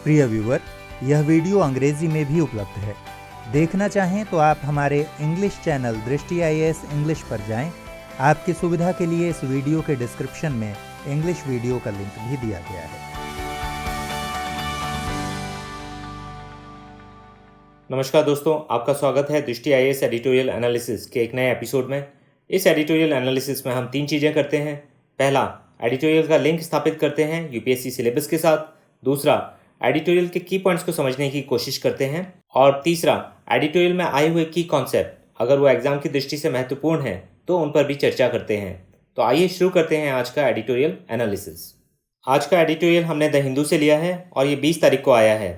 प्रिय व्यूअर, यह वीडियो अंग्रेजी में भी उपलब्ध है। देखना चाहें तो आप हमारे इंग्लिश चैनल दृष्टि IAS इंग्लिश पर जाएं। आपकी सुविधा के लिए इस वीडियो के डिस्क्रिप्शन में इंग्लिश वीडियो का लिंक भी दिया गया है। नमस्कार दोस्तों, आपका स्वागत है दृष्टि IAS एडिटोरियल एनालिसिस के एक नए एपिसोड में। इस एडिटोरियल एनालिसिस में हम 3 चीज़ें करते हैं। पहला, एडिटोरियल का लिंक स्थापित करते हैं UPSC सिलेबस के साथ। दूसरा, एडिटोरियल के की पॉइंट्स को समझने की कोशिश करते हैं। और तीसरा, एडिटोरियल में आए हुए की कॉन्सेप्ट अगर वो एग्जाम की दृष्टि से महत्वपूर्ण है तो उन पर भी चर्चा करते हैं। तो आइए शुरू करते हैं आज का एडिटोरियल एनालिसिस। आज का एडिटोरियल हमने द हिंदू से लिया है और ये 20 तारीख को आया है।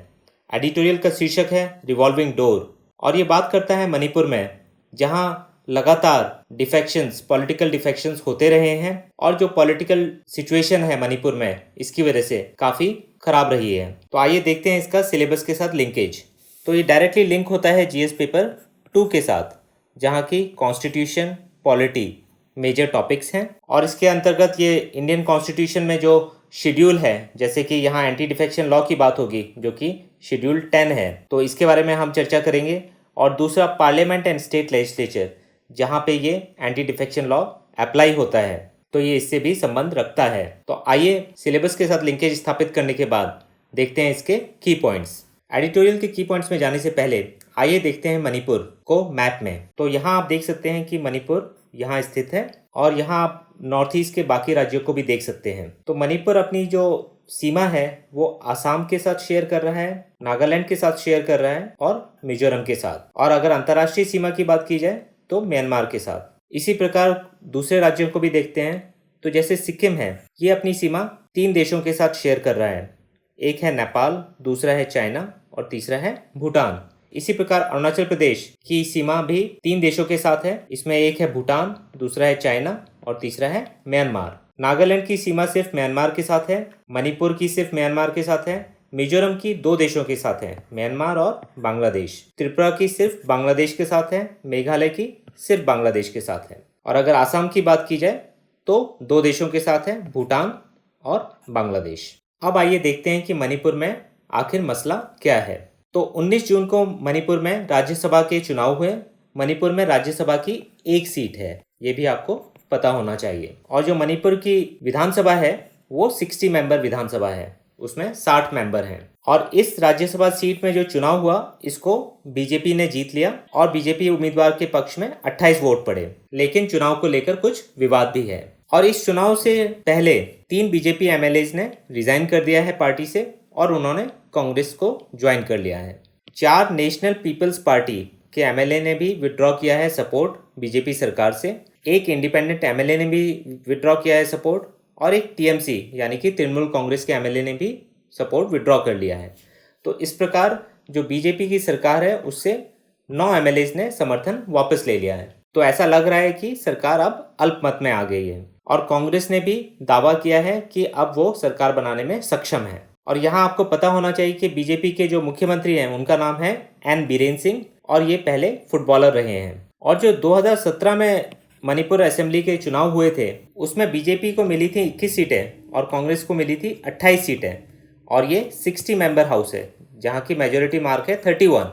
एडिटोरियल का शीर्षक है रिवॉल्विंग डोर और ये बात करता है मणिपुर में, जहां लगातार डिफेक्शंस, पॉलिटिकल डिफेक्शंस होते रहे हैं और जो पॉलिटिकल सिचुएशन है मणिपुर में इसकी वजह से काफ़ी खराब रही है। तो आइए देखते हैं इसका सिलेबस के साथ लिंकेज। तो ये डायरेक्टली लिंक होता है GS पेपर 2 के साथ, जहाँ की कॉन्स्टिट्यूशन, पॉलिटी मेजर टॉपिक्स हैं। और इसके अंतर्गत ये इंडियन कॉन्स्टिट्यूशन में जो शेड्यूल है, जैसे कि यहाँ एंटी डिफेक्शन लॉ की बात होगी जो कि शेड्यूल 10 है, तो इसके बारे में हम चर्चा करेंगे। और दूसरा, पार्लियामेंट एंड स्टेट लेजिस्लेचर, जहाँ पे ये एंटी डिफेक्शन लॉ अप्लाई होता है, तो ये इससे भी संबंध रखता है। तो आइए सिलेबस के साथ लिंकेज स्थापित करने के बाद देखते हैं इसके की पॉइंट्स। एडिटोरियल के की पॉइंट्स में जाने से पहले आइए देखते हैं मणिपुर को मैप में। तो यहाँ आप देख सकते हैं कि मणिपुर यहाँ स्थित है और यहाँ आप नॉर्थ ईस्ट के बाकी राज्यों को भी देख सकते हैं। तो मणिपुर अपनी जो सीमा है वो आसाम के साथ शेयर कर रहा है, नागालैंड के साथ शेयर कर रहा है और मिजोरम के साथ। और अगर अंतर्राष्ट्रीय सीमा की बात की जाए तो म्यांमार के साथ। इसी प्रकार दूसरे राज्यों को भी देखते हैं। तो जैसे सिक्किम है, ये अपनी सीमा 3 देशों के साथ शेयर कर रहा है। एक है नेपाल, दूसरा है चाइना और तीसरा है भूटान। इसी प्रकार अरुणाचल प्रदेश की सीमा भी 3 देशों के साथ है। इसमें एक है भूटान, दूसरा है चाइना और तीसरा है म्यांमार। नागालैंड की सीमा सिर्फ म्यांमार के साथ है, मणिपुर की सिर्फ म्यांमार के साथ है, मिजोरम की 2 देशों के साथ है, म्यांमार और बांग्लादेश। त्रिपुरा की सिर्फ बांग्लादेश के साथ है, मेघालय की सिर्फ बांग्लादेश के साथ है। और अगर आसाम की बात की जाए तो 2 देशों के साथ है, भूटान और बांग्लादेश। अब आइए देखते हैं कि मणिपुर में आखिर मसला क्या है। तो 19 जून को मणिपुर में राज्यसभा के चुनाव हुए। मणिपुर में राज्यसभा की 1 सीट है, ये भी आपको पता होना चाहिए। और जो मणिपुर की विधानसभा है वो 60 मेंबर विधानसभा है, उसमें 60 मेंबर हैं। और इस राज्यसभा सीट में जो चुनाव हुआ इसको बीजेपी ने जीत लिया और बीजेपी उम्मीदवार के पक्ष में 28 वोट पड़े। लेकिन चुनाव को लेकर कुछ विवाद भी है। और इस चुनाव से पहले 3 बीजेपी MLAs ने रिजाइन कर दिया है पार्टी से और उन्होंने कांग्रेस को ज्वाइन कर लिया है। 4 नेशनल पीपल्स पार्टी के MLA ने भी विड्रॉ किया है सपोर्ट बीजेपी सरकार से। एक इंडिपेंडेंट MLA ने भी विड्रॉ किया है सपोर्ट और एक TMC यानी कि तृणमूल कांग्रेस के MLA ने भी सपोर्ट विड्रॉ कर लिया है। तो इस प्रकार जो बीजेपी की सरकार है उससे 9 MLAs ने समर्थन वापस ले लिया है। तो ऐसा लग रहा है कि सरकार अब अल्पमत में आ गई है। और कांग्रेस ने भी दावा किया है कि अब वो सरकार बनाने में सक्षम है। और यहाँ आपको पता होना चाहिए कि बीजेपी के जो मुख्यमंत्री हैं उनका नाम है N बीरेन सिंह और ये पहले फुटबॉलर रहे हैं। और जो 2017 में मणिपुर असेंबली के चुनाव हुए थे उसमें बीजेपी को मिली थी 21 सीटें और कांग्रेस को मिली थी 28 सीटें। और ये 60 मेंबर हाउस है जहाँ की मेजोरिटी मार्क है 31।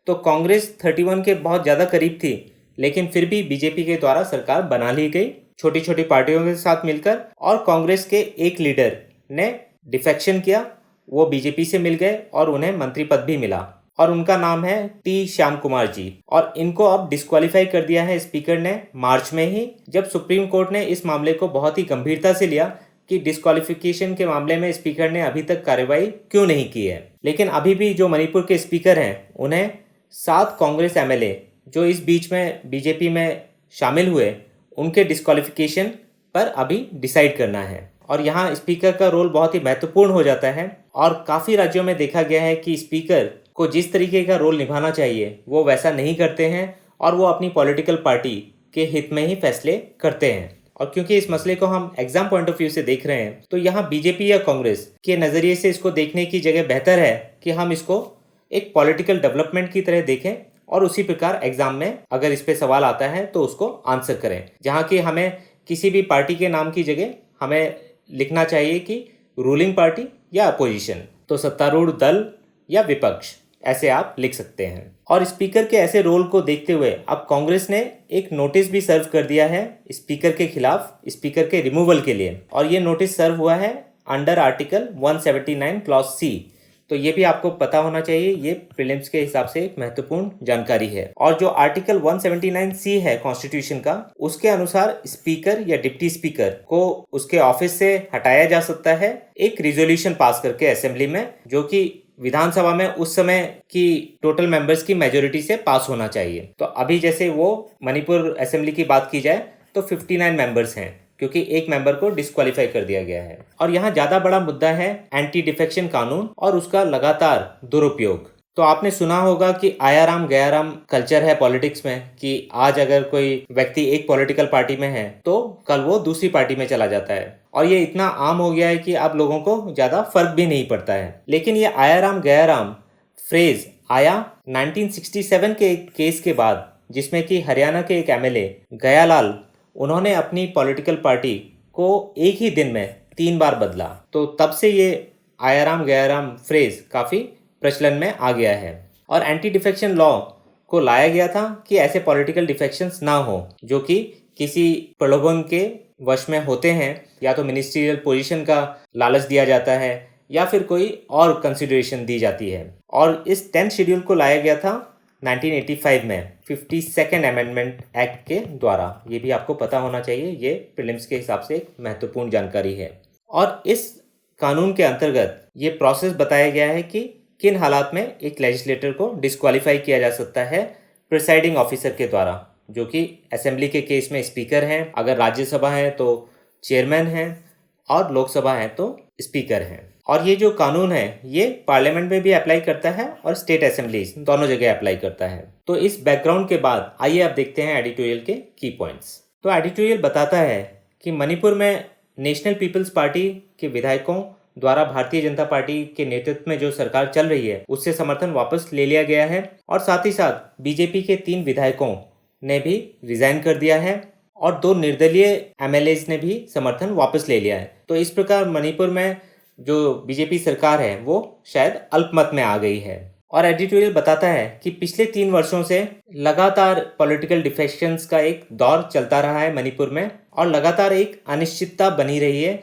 तो कांग्रेस 31 के बहुत ज़्यादा करीब थी, लेकिन फिर भी बीजेपी के द्वारा सरकार बना ली गई छोटी छोटी पार्टियों के साथ मिलकर। और कांग्रेस के एक लीडर ने डिफेक्शन किया, वो बीजेपी से मिल गए और उन्हें मंत्री पद भी मिला और उनका नाम है T श्याम कुमार जी। और इनको अब डिस्क्वालीफाई कर दिया है स्पीकर ने मार्च में ही, जब सुप्रीम कोर्ट ने इस मामले को बहुत ही गंभीरता से लिया कि डिस्क्वालिफिकेशन के मामले में स्पीकर ने अभी तक कार्रवाई क्यों नहीं की है। लेकिन अभी भी जो मणिपुर के स्पीकर हैं उन्हें 7 कांग्रेस MLA जो इस बीच में बीजेपी में शामिल हुए उनके डिस्क्वालिफिकेशन पर अभी डिसाइड करना है। और यहाँ स्पीकर का रोल बहुत ही महत्वपूर्ण हो जाता है। और काफ़ी राज्यों में देखा गया है कि स्पीकर को जिस तरीके का रोल निभाना चाहिए वो वैसा नहीं करते हैं और वो अपनी पॉलिटिकल पार्टी के हित में ही फैसले करते हैं। और क्योंकि इस मसले को हम एग्जाम पॉइंट ऑफ व्यू से देख रहे हैं तो यहाँ बीजेपी या कांग्रेस के नज़रिए से इसको देखने की जगह बेहतर है कि हम इसको एक पॉलिटिकल डेवलपमेंट की तरह देखें और उसी प्रकार एग्जाम में अगर इस पे सवाल आता है तो उसको आंसर करें। जहाँ कि हमें किसी भी पार्टी के नाम की जगह हमें लिखना चाहिए कि रूलिंग पार्टी या अपोजिशन। तो सत्तारूढ़ दल या विपक्ष, ऐसे आप लिख सकते हैं। और स्पीकर के ऐसे रोल को देखते हुए अब कांग्रेस ने एक नोटिस भी सर्व कर दिया है स्पीकर के खिलाफ, स्पीकर के रिमूवल के लिए। और ये नोटिस सर्व हुआ है अंडर आर्टिकल 179 क्लॉज सी। तो ये भी आपको पता होना चाहिए, ये प्रीलिम्स के हिसाब से एक महत्वपूर्ण जानकारी है। और जो आर्टिकल 179 सी है कॉन्स्टिट्यूशन का, उसके अनुसार स्पीकर या डिप्टी स्पीकर को उसके ऑफिस से हटाया जा सकता है एक रिजोल्यूशन पास करके असेंबली में, जो कि विधानसभा में उस समय की टोटल मेंबर्स की मेजोरिटी से पास होना चाहिए। तो अभी जैसे वो मणिपुर असेंबली की बात की जाए तो 59 मेंबर्स हैं, क्योंकि एक मेंबर को डिस्क्वालीफाई कर दिया गया है। और यहाँ ज्यादा बड़ा मुद्दा है एंटी डिफेक्शन कानून और उसका लगातार दुरुपयोग। तो आपने सुना होगा कि आया राम गया राम कल्चर है पॉलिटिक्स में, कि आज अगर कोई व्यक्ति एक पॉलिटिकल पार्टी में है तो कल वो दूसरी पार्टी में चला जाता है। और ये इतना आम हो गया है कि अब लोगों को ज्यादा फर्क भी नहीं पड़ता है। लेकिन ये आया राम गया राम फ्रेज आया 1967 के एक केस के बाद, जिसमें कि हरियाणा के एक एमएलए गयालाल, उन्होंने अपनी पॉलिटिकल पार्टी को एक ही दिन में 3 बार बदला। तो तब से ये आया राम गया राम फ्रेज काफी प्रचलन में आ गया है। और एंटी डिफेक्शन लॉ को लाया गया था कि ऐसे पॉलिटिकल डिफेक्शंस ना हो जो कि किसी प्रलोभन के वश में होते हैं, या तो मिनिस्ट्रियल पोजीशन का लालच दिया जाता है या फिर कोई और कंसिडरेशन दी जाती है। और इस 10th शेड्यूल को लाया गया था 1985 में 52nd अमेंडमेंट एक्ट के द्वारा। ये भी आपको पता होना चाहिए, ये प्रीलिम्स के हिसाब से एक महत्वपूर्ण जानकारी है। और इस कानून के अंतर्गत ये प्रोसेस बताया गया है कि किन हालात में एक लेजिस्लेटर को डिस्क्वालीफाई किया जा सकता है प्रिसाइडिंग ऑफिसर के द्वारा, जो कि असेंबली के केस में स्पीकर हैं, अगर राज्यसभा है तो चेयरमैन हैं, और लोकसभा है तो स्पीकर हैं। और ये जो कानून है ये पार्लियामेंट में भी अप्लाई करता है और स्टेट असेंबलीज दोनों जगह अप्लाई करता है। तो इस बैकग्राउंड के बाद आइए अब देखते हैं एडिटोरियल के की पॉइंट्स। तो एडिटोरियल बताता है कि मणिपुर में नेशनल पीपल्स पार्टी के विधायकों द्वारा भारतीय जनता पार्टी के नेतृत्व में जो सरकार चल रही है उससे समर्थन वापस ले लिया गया है, और साथ ही साथ बीजेपी के 3 विधायकों ने भी रिजाइन कर दिया है और 2 निर्दलीय एमएलएज ने भी समर्थन वापस ले लिया है। तो इस प्रकार मणिपुर में जो बीजेपी सरकार है वो शायद अल्पमत में आ गई है। और एडिटोरियल बताता है कि पिछले 3 वर्षों से लगातार पॉलिटिकल डिफेक्शंस का एक दौर चलता रहा है मणिपुर में, और लगातार एक अनिश्चितता बनी रही है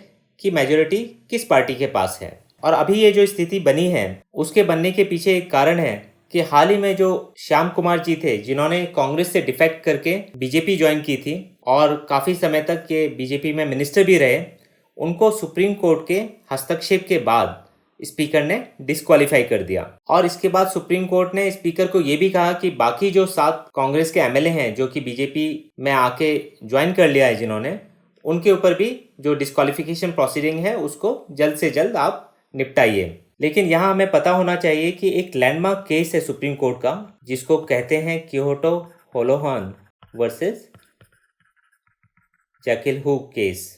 कि मेजोरिटी किस पार्टी के पास है। और अभी ये जो स्थिति बनी है उसके बनने के पीछे एक कारण है कि हाल ही में जो श्याम कुमार जी थे, जिन्होंने कांग्रेस से डिफेक्ट करके बीजेपी ज्वाइन की थी और काफ़ी समय तक ये बीजेपी में मिनिस्टर भी रहे, उनको सुप्रीम कोर्ट के हस्तक्षेप के बाद स्पीकर ने डिस्क्वालीफाई कर दिया। और इसके बाद सुप्रीम कोर्ट ने स्पीकर को ये भी कहा कि बाकी जो 7 कांग्रेस के एमएलए हैं जो कि बीजेपी में आके ज्वाइन कर लिया है जिन्होंने, उनके ऊपर भी जो डिस्क्वालिफिकेशन प्रोसीडिंग है उसको जल्द से जल्द आप निपटाइए। लेकिन यहाँ हमें पता होना चाहिए कि एक लैंडमार्क केस है सुप्रीम कोर्ट का, जिसको कहते हैं Kihoto Hollohan versus Zachillhu case,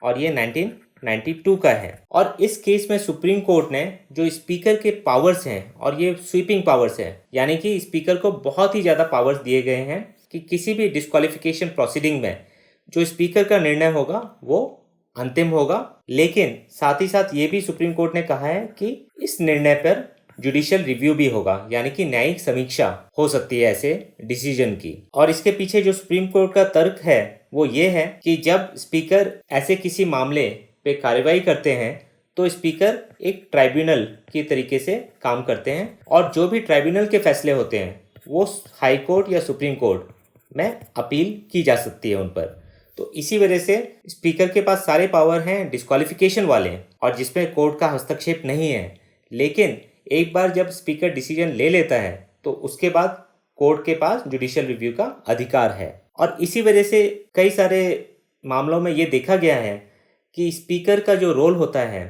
और ये 1992 का है। और इस केस में सुप्रीम कोर्ट ने जो स्पीकर के पावर्स हैं, और ये स्वीपिंग पावर्स हैं, यानी कि स्पीकर को बहुत ही ज़्यादा पावर्स दिए गए हैं कि किसी भी डिस्क्वालिफिकेशन प्रोसीडिंग में जो स्पीकर का निर्णय होगा वो अंतिम होगा। लेकिन साथ ही साथ ये भी सुप्रीम कोर्ट ने कहा है कि इस निर्णय पर जुडिशियल रिव्यू भी होगा, यानी कि न्यायिक समीक्षा हो सकती है ऐसे डिसीजन की। और इसके पीछे जो सुप्रीम कोर्ट का तर्क है वो ये है कि जब स्पीकर ऐसे किसी मामले पे कार्रवाई करते हैं तो स्पीकर एक ट्राइब्यूनल की तरीके से काम करते हैं, और जो भी ट्राइब्यूनल के फैसले होते हैं वो हाई कोर्ट या सुप्रीम कोर्ट में अपील की जा सकती है उन पर। तो इसी वजह से स्पीकर के पास सारे पावर हैं डिस्क्वालिफिकेशन वाले, और जिसमें कोर्ट का हस्तक्षेप नहीं है। लेकिन एक बार जब स्पीकर डिसीजन ले लेता है तो उसके बाद कोर्ट के पास जुडिशियल रिव्यू का अधिकार है। और इसी वजह से कई सारे मामलों में ये देखा गया है कि स्पीकर का जो रोल होता है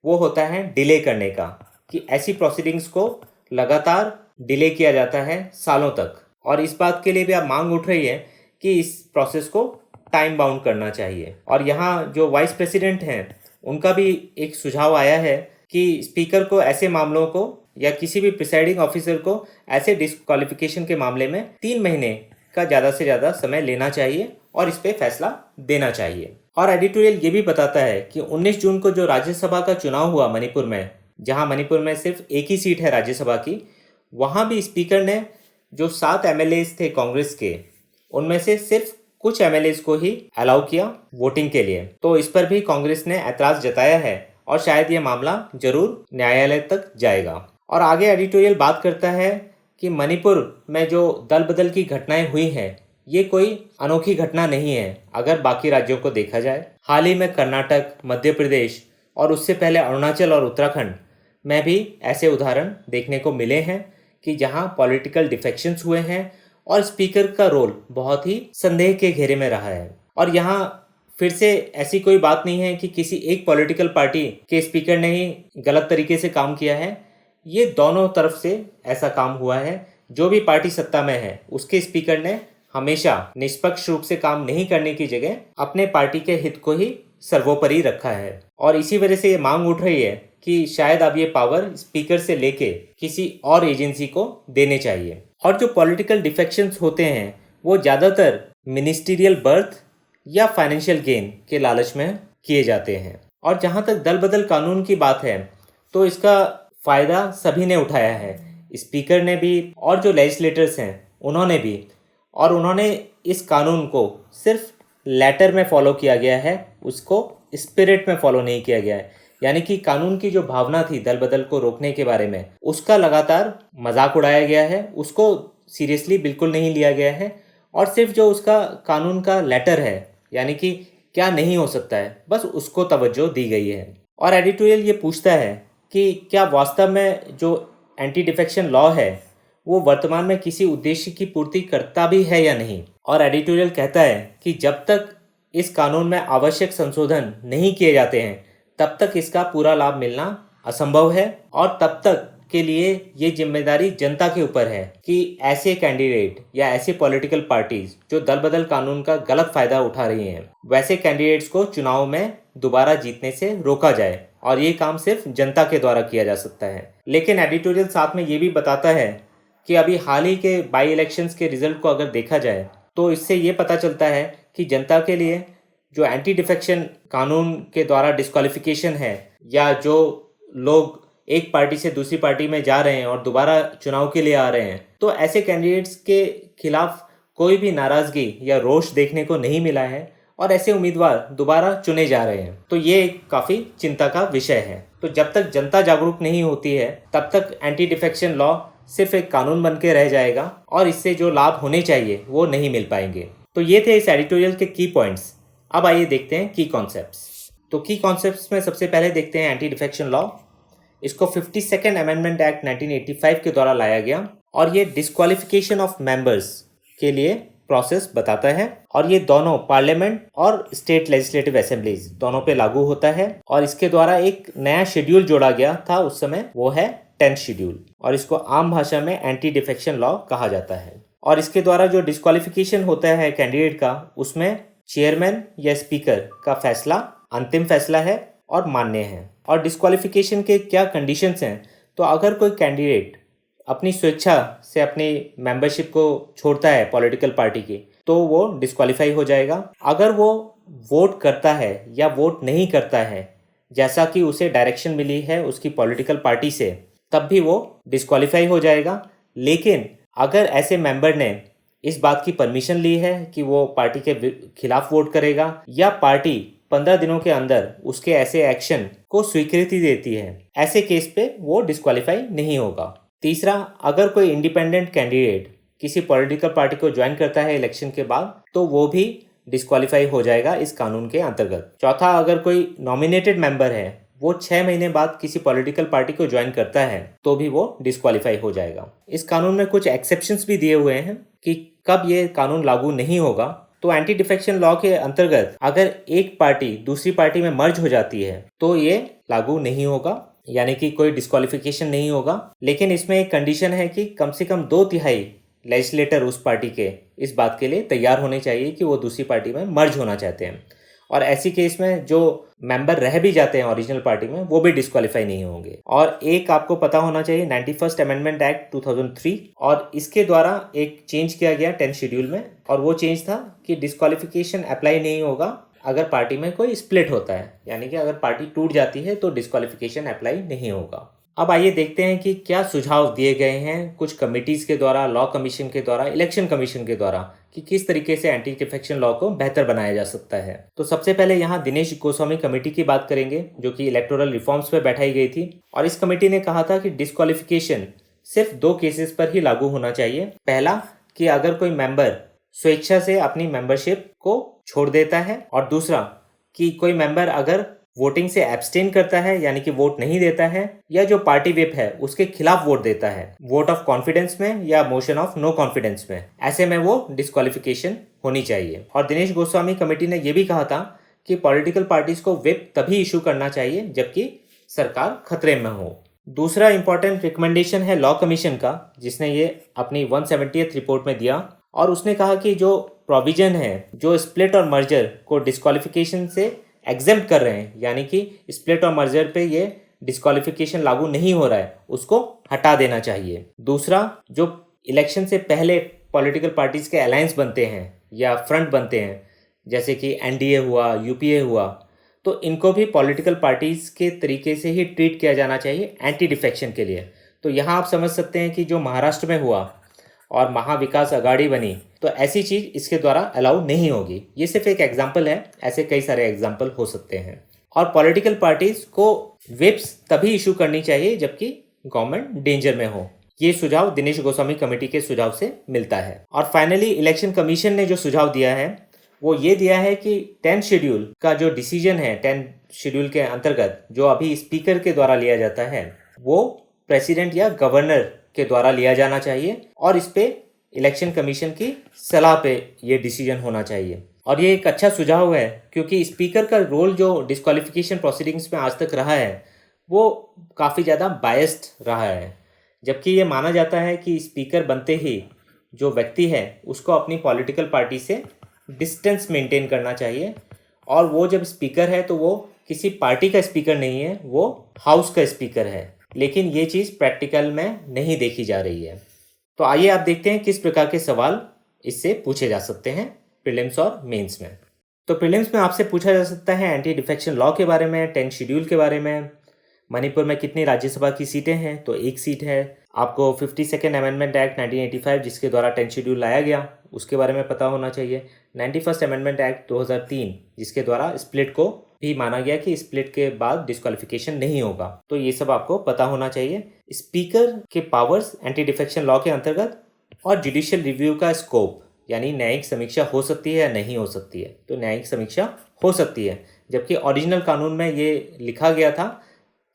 वो होता है डिले करने का, कि ऐसी प्रोसीडिंग्स को लगातार डिले किया जाता है सालों तक। और इस बात के लिए भी अब मांग उठ रही है कि इस प्रोसेस को टाइम बाउंड करना चाहिए। और यहाँ जो वाइस प्रेसिडेंट हैं उनका भी एक सुझाव आया है कि स्पीकर को ऐसे मामलों को या किसी भी प्रिसाइडिंग ऑफिसर को ऐसे डिस्क्वालिफिकेशन के मामले में 3 महीने का ज़्यादा से ज़्यादा समय लेना चाहिए और इस पे फैसला देना चाहिए। और एडिटोरियल ये भी बताता है कि 19 जून को जो राज्यसभा का चुनाव हुआ मणिपुर में, जहां मणिपुर में सिर्फ एक ही सीट है राज्यसभा की, वहां भी स्पीकर ने जो 7 एमएलएज थे कांग्रेस के, उनमें से सिर्फ कुछ एमएलएज को ही अलाउ किया वोटिंग के लिए। तो इस पर भी कांग्रेस ने ऐतराज जताया है और शायद ये मामला जरूर न्यायालय तक जाएगा। और आगे एडिटोरियल बात करता है कि मणिपुर में जो दल बदल की घटनाएं हुई हैं, ये कोई अनोखी घटना नहीं है अगर बाकी राज्यों को देखा जाए। हाल ही में कर्नाटक, मध्य प्रदेश और उससे पहले अरुणाचल और उत्तराखंड में भी ऐसे उदाहरण देखने को मिले हैं कि जहां पॉलिटिकल डिफेक्शंस हुए हैं और स्पीकर का रोल बहुत ही संदेह के घेरे में रहा है। और यहाँ फिर से ऐसी कोई बात नहीं है कि किसी एक पॉलिटिकल पार्टी के स्पीकर ने ही गलत तरीके से काम किया है। ये दोनों तरफ से ऐसा काम हुआ है। जो भी पार्टी सत्ता में है उसके स्पीकर ने हमेशा निष्पक्ष रूप से काम नहीं करने की जगह अपने पार्टी के हित को ही सर्वोपरि रखा है। और इसी वजह से ये मांग उठ रही है कि शायद अब ये पावर स्पीकर से लेके किसी और एजेंसी को देने चाहिए। और जो पॉलिटिकल डिफेक्शंस होते हैं वो ज़्यादातर मिनिस्टीरियल बर्थ या फाइनेंशियल गेन के लालच में किए जाते हैं। और जहाँ तक दल बदल कानून की बात है तो इसका फ़ायदा सभी ने उठाया है, स्पीकर ने भी और जो लेजिस्लेटर्स हैं उन्होंने भी। और उन्होंने इस कानून को सिर्फ लेटर में फॉलो किया गया है, उसको स्पिरिट में फॉलो नहीं किया गया है। यानी कि कानून की जो भावना थी दल बदल को रोकने के बारे में, उसका लगातार मजाक उड़ाया गया है, उसको सीरियसली बिल्कुल नहीं लिया गया है। और सिर्फ जो उसका कानून का लेटर है, यानी कि क्या नहीं हो सकता है, बस उसको तवज्जो दी गई है। और एडिटोरियल ये पूछता है कि क्या वास्तव में जो एंटी डिफेक्शन लॉ है वो वर्तमान में किसी उद्देश्य की पूर्ति करता भी है या नहीं। और एडिटोरियल कहता है कि जब तक इस कानून में आवश्यक संशोधन नहीं किए जाते हैं तब तक इसका पूरा लाभ मिलना असंभव है। और तब तक के लिए ये जिम्मेदारी जनता के ऊपर है कि ऐसे कैंडिडेट या ऐसे पॉलिटिकल पार्टीज जो दल बदल कानून का गलत फायदा उठा रही हैं, वैसे कैंडिडेट्स को चुनाव में दोबारा जीतने से रोका जाए। और ये काम सिर्फ जनता के द्वारा किया जा सकता है। लेकिन एडिटोरियल साथ में ये भी बताता है कि अभी हाल ही के बाई इलेक्शंस के रिजल्ट को अगर देखा जाए तो इससे ये पता चलता है कि जनता के लिए जो एंटी डिफेक्शन कानून के द्वारा डिस्क्वालिफिकेशन है, या जो लोग एक पार्टी से दूसरी पार्टी में जा रहे हैं और दोबारा चुनाव के लिए आ रहे हैं, तो ऐसे कैंडिडेट्स के खिलाफ कोई भी नाराजगी या रोष देखने को नहीं मिला है और ऐसे उम्मीदवार दोबारा चुने जा रहे हैं। तो ये काफ़ी चिंता का विषय है। तो जब तक जनता जागरूक नहीं होती है तब तक एंटी डिफेक्शन लॉ सिर्फ एक कानून बन के रह जाएगा और इससे जो लाभ होने चाहिए वो नहीं मिल पाएंगे। तो ये थे इस एडिटोरियल के की पॉइंट्स। अब आइए देखते हैं की कॉन्सेप्ट्स। तो की कॉन्सेप्ट्स में सबसे पहले देखते हैं एंटी डिफेक्शन लॉ। इसको 52nd अमेंडमेंट एक्ट 1985 के द्वारा लाया गया और ये डिस्क्वालिफिकेशन ऑफ मेंबर्स के लिए प्रोसेस बताता है। और ये दोनों पार्लियामेंट और स्टेट लेजिस्लेटिव असेंबलीज दोनों पे लागू होता है। और इसके द्वारा एक नया शेड्यूल जोड़ा गया था उस समय, वो है 10th शेड्यूल, और इसको आम भाषा में एंटी डिफेक्शन लॉ कहा जाता है। और इसके द्वारा जो डिस्क्वालिफिकेशन होता है कैंडिडेट का, उसमें चेयरमैन या स्पीकर का फैसला अंतिम फैसला है और मान्य है। और डिस्क्वालिफिकेशन के क्या कंडीशंस हैं, तो अगर कोई कैंडिडेट अपनी स्वेच्छा से अपनी मेंबरशिप को छोड़ता है पॉलिटिकल पार्टी की, तो वो डिस्क्वालीफाई हो जाएगा। अगर वो वोट करता है या वोट नहीं करता है जैसा कि उसे डायरेक्शन मिली है उसकी पॉलिटिकल पार्टी से, तब भी वो डिस्क्वालीफाई हो जाएगा। लेकिन अगर ऐसे मेंबर ने इस बात की परमिशन ली है कि वो पार्टी के खिलाफ वोट करेगा, या पार्टी 15 दिनों के अंदर उसके ऐसे एक्शन को स्वीकृति देती है, ऐसे केस पे वो डिस्क्वालीफाई नहीं होगा। तीसरा, अगर कोई इंडिपेंडेंट कैंडिडेट किसी पॉलिटिकल पार्टी को ज्वाइन करता है इलेक्शन के बाद, तो वो भी डिस्क्वालीफाई हो जाएगा इस कानून के अंतर्गत। चौथा, अगर कोई नॉमिनेटेड मेंबर है वो 6 महीने बाद किसी पॉलिटिकल पार्टी को ज्वाइन करता है तो भी वो डिस्क्वालीफाई हो जाएगा। इस कानून में कुछ एक्सेप्शंस भी दिए हुए हैं कि कब ये कानून लागू नहीं होगा। तो एंटी डिफेक्शन लॉ के अंतर्गत अगर एक पार्टी दूसरी पार्टी में मर्ज हो जाती है तो ये लागू नहीं होगा, यानी कि कोई डिस्क्वालिफिकेशन नहीं होगा। लेकिन इसमें एक कंडीशन है कि कम से कम 2/3 लेजिस्लेटर उस पार्टी के इस बात के लिए तैयार होने चाहिए कि वो दूसरी पार्टी में मर्ज होना चाहते हैं। और ऐसी केस में जो मेंबर रह भी जाते हैं ओरिजिनल पार्टी में वो भी डिस्क्वालीफाई नहीं होंगे। और एक आपको पता होना चाहिए 91st अमेंडमेंट एक्ट 2003, और इसके द्वारा एक चेंज किया गया 10 शेड्यूल में, और वो चेंज था कि डिस्क्वालिफिकेशन अप्लाई नहीं होगा अगर पार्टी में कोई स्प्लिट होता है, यानी कि अगर पार्टी टूट जाती है तो डिस्क्वालिफिकेशन अप्लाई नहीं होगा। अब आइए देखते हैं कि क्या सुझाव दिए गए हैं कुछ कमिटीज़ के द्वारा, लॉ कमीशन के द्वारा, इलेक्शन कमीशन के द्वारा, कि किस तरीके से एंटी डिफेक्शन लॉ को बेहतर बनाया जा सकता है। तो सबसे पहले यहाँ दिनेश गोस्वामी कमेटी की बात करेंगे, जो कि इलेक्टोरल रिफॉर्म्स पर बैठाई गई थी। और इस कमेटी ने कहा था कि डिस्क्वालिफिकेशन सिर्फ 2 केसेस पर ही लागू होना चाहिए। पहला, कि अगर कोई मेंबर स्वेच्छा से अपनी मेंबरशिप को छोड़ देता है, और दूसरा कि कोई मेंबर अगर वोटिंग से एब्सटेन करता है, यानी कि वोट नहीं देता है, या जो पार्टी व्हिप है उसके खिलाफ वोट देता है, वोट ऑफ कॉन्फिडेंस में या मोशन ऑफ नो कॉन्फिडेंस में, ऐसे में वो डिस्क्वालिफिकेशन होनी चाहिए। और दिनेश गोस्वामी कमेटी ने यह भी कहा था कि पॉलिटिकल पार्टीज को व्हिप तभी इशू करना चाहिए जबकि सरकार खतरे में हो। दूसरा इंपॉर्टेंट रिकमेंडेशन है लॉ कमीशन का, जिसने ये अपनी 170th रिपोर्ट में दिया, और उसने कहा कि जो प्रोविजन है जो स्प्लिट और मर्जर को डिस्क्वालिफिकेशन से एग्जेम्प्ट कर रहे हैं, यानी कि स्प्लिट और मर्जर पे ये डिस्क्वालिफिकेशन लागू नहीं हो रहा है, उसको हटा देना चाहिए। दूसरा, जो इलेक्शन से पहले पॉलिटिकल पार्टीज के अलायंस बनते हैं या फ्रंट बनते हैं, जैसे कि एनडीए हुआ, यूपीए हुआ, तो इनको भी पॉलिटिकल पार्टीज के तरीके से ही ट्रीट किया जाना चाहिए एंटी डिफेक्शन के लिए। तो यहाँ आप समझ सकते हैं कि जो महाराष्ट्र में हुआ और महाविकास अघाड़ी बनी, तो ऐसी चीज़ इसके द्वारा अलाउ नहीं होगी। ये सिर्फ एक एग्जाम्पल है, ऐसे कई सारे एग्जाम्पल हो सकते हैं। और पॉलिटिकल पार्टीज को व्हिप्स तभी इशू करनी चाहिए जबकि गवर्नमेंट डेंजर में हो। ये सुझाव दिनेश गोस्वामी कमेटी के सुझाव से मिलता है। और फाइनली इलेक्शन कमीशन ने जो सुझाव दिया है वो ये दिया है कि 10 शेड्यूल का जो डिसीजन है, 10 शेड्यूल के अंतर्गत जो अभी स्पीकर के द्वारा लिया जाता है, वो प्रेसिडेंट या गवर्नर के द्वारा लिया जाना चाहिए, और इस पे इलेक्शन कमीशन की सलाह पे ये डिसीजन होना चाहिए। और ये एक अच्छा सुझाव है, क्योंकि स्पीकर का रोल जो डिस्क्वालिफिकेशन प्रोसीडिंग्स में आज तक रहा है वो काफ़ी ज़्यादा बायस्ड रहा है, जबकि ये माना जाता है कि स्पीकर बनते ही जो व्यक्ति है उसको अपनी पॉलिटिकल पार्टी से डिस्टेंस मेंटेन करना चाहिए, और वो जब स्पीकर है तो वो किसी पार्टी का स्पीकर नहीं है, वो हाउस का स्पीकर है। लेकिन ये चीज़ प्रैक्टिकल में नहीं देखी जा रही है। तो आइए आप देखते हैं किस प्रकार के सवाल इससे पूछे जा सकते हैं प्रीलिम्स और मेंस में। तो प्रीलिम्स में आपसे पूछा जा सकता है एंटी डिफेक्शन लॉ के बारे में, 10 शेड्यूल के बारे में, मणिपुर में कितनी राज्यसभा की सीटें हैं, तो 1 सीट है। आपको 52nd अमेंडमेंट एक्ट 1985 जिसके द्वारा 10 शेड्यूल लाया गया उसके बारे में पता होना चाहिए। 91st अमेंडमेंट एक्ट 2003 जिसके द्वारा स्प्लिट को भी माना गया कि स्प्लिट के बाद डिस्क्वालिफिकेशन नहीं होगा, तो ये सब आपको पता होना चाहिए। स्पीकर के पावर्स एंटी डिफेक्शन लॉ के अंतर्गत, और जुडिशियल रिव्यू का स्कोप, यानी न्यायिक समीक्षा हो सकती है या नहीं हो सकती है, तो न्यायिक समीक्षा हो सकती है, जबकि ओरिजिनल कानून में ये लिखा गया था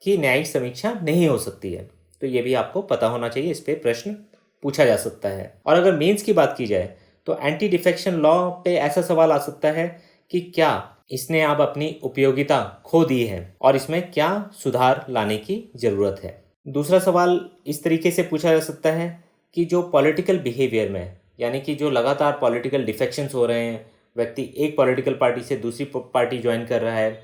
कि न्यायिक समीक्षा नहीं हो सकती है। तो ये भी आपको पता होना चाहिए, इस पर प्रश्न पूछा जा सकता है। और अगर मेंस की बात की जाए तो एंटी डिफेक्शन लॉ पे ऐसा सवाल आ सकता है कि क्या इसने अब अपनी उपयोगिता खो दी है और इसमें क्या सुधार लाने की ज़रूरत है। दूसरा सवाल इस तरीके से पूछा जा सकता है कि जो पॉलिटिकल बिहेवियर में, यानी कि जो लगातार पॉलिटिकल डिफेक्शंस हो रहे हैं, व्यक्ति एक पॉलिटिकल पार्टी से दूसरी पार्टी ज्वाइन कर रहा है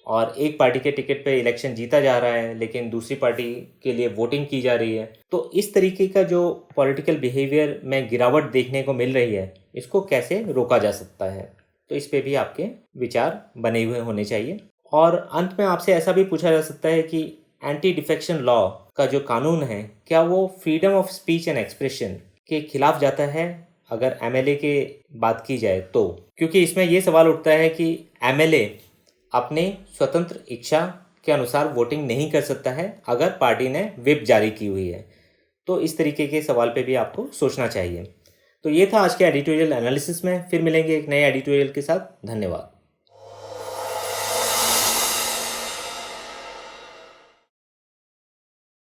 और एक पार्टी के टिकट पे इलेक्शन जीता जा रहा है लेकिन दूसरी पार्टी के लिए वोटिंग की जा रही है, तो इस तरीके का जो पॉलिटिकल बिहेवियर में गिरावट देखने को मिल रही है, इसको कैसे रोका जा सकता है, तो इस पे भी आपके विचार बने हुए होने चाहिए। और अंत में आपसे ऐसा भी पूछा जा सकता है कि एंटी डिफेक्शन लॉ का जो कानून है, क्या वो freedom of speech and expression के खिलाफ जाता है अगर एमएलए के बात की जाए तो, क्योंकि इसमें ये सवाल उठता है कि एमएलए अपने स्वतंत्र इच्छा के अनुसार वोटिंग नहीं कर सकता है अगर पार्टी ने व्हिप जारी की हुई है। तो इस तरीके के सवाल पे भी आपको सोचना चाहिए। तो ये था आज के एडिटोरियल एनालिसिस में। फिर मिलेंगे एक नए एडिटोरियल के साथ। धन्यवाद।